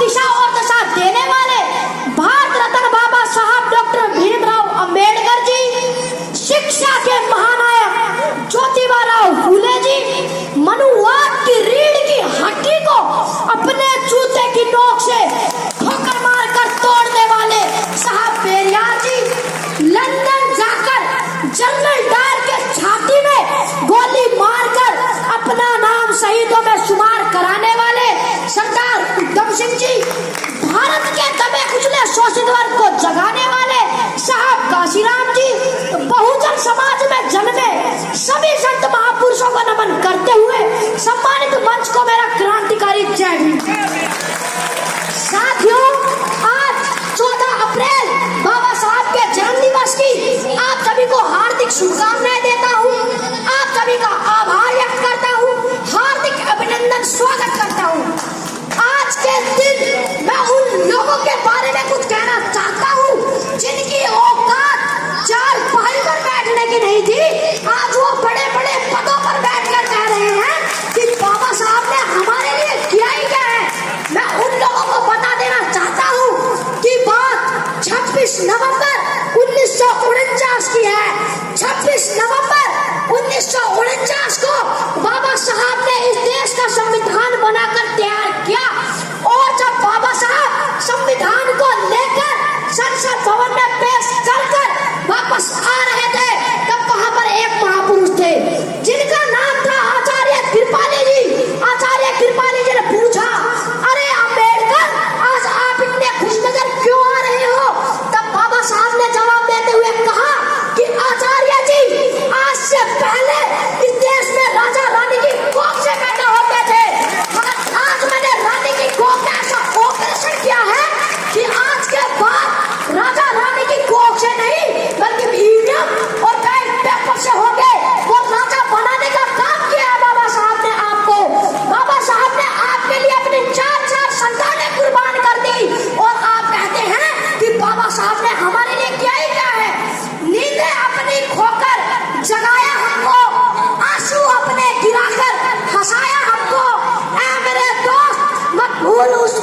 दिशा और दशा देने वाले भारत रत्न बाबा साहब डॉक्टर भीमराव अंबेडकर जी, शिक्षा के महानायक ज्योतिबा फूले जी, मनुवाद की रीढ़ की हड्डी को अपने जूते की नोक से ठोकर मारकर तोड़ने वाले साहब पेरियार जी, लंदन जाकर जनरल डायर के छाती में गोली मारकर अपना नाम शहीदों में शुमार कराने वाले सरदार उधम सिंह जी, भारत के दबे कुचले शोषित वर्ग को जगाने वाले साहब काशीराम जी, बहुजन समाज में जन्मे सभी संत महापुरुषों को नमन करते हुए सम्मानित मंच को मेरा क्रांतिकारी जय भीम। साथियों, आज 14 अप्रैल बाबा साहब के जन्म दिवस की आप सभी को हार्दिक शुभकामनाएं देता हूँ। आप सभी का आभार व्यक्त करता हूँ, हार्दिक अभिनंदन स्वागत करता हूँ। आज के दिन मैं उन लोगों के बारे में कुछ कहना चाहता हूँ जिनकी औकात चार पाई पर बैठने की नहीं थी, आज वो बड़े बड़े पदों पर बैठकर कह रहे हैं कि बाबा साहब ने हमारे लिए किया ही क्या है। मैं उन लोगों को बता देना चाहता हूँ कि बात 26 नवंबर 1949 की है। 26 नवंबर 1949 को बाबा साहब ने इस देश का संविधान बनाकर तैयार किया और जब बाबा साहब संविधान को लेकर संसद भवन में पेश कर वापस आ रहे थे, तब वहां पर एक महापुरुष थे जिनका नाम था आचार्य कृपाली जी। आचार्य कृपाली जी ने पूछा, अरे अम्बेडकर, आज आप इतने खुशनजर क्यों आ रहे हो? तब बाबा साहब ने जवाब देते हुए कहा कि आचार्य जी, आज से पहले इस देश में राजा रानी की कोख से पैदा होते थे, मगर आज मैंने रानी की कोख का ऐसा ऑपरेशन किया है कि आज के बाद राजा रानी की कोख से नहीं बल्कि ईवीएम और बैलेट पेपर से हो गए वो राजा बनाने का काम किया है बाबा साहब ने आपको। बाबा साहब ने आपके लिए अपनी 4 संतानें कुर्बान कर दी और आप कहते हैं कि बाबा साहब ने हमारे लिए किया ही क्या है। नींदें अपनी खोकर जगाया हमको, आंसू अपने गिराकर हंसाया हमको। ऐ मेरे दोस्त, मत भूल उस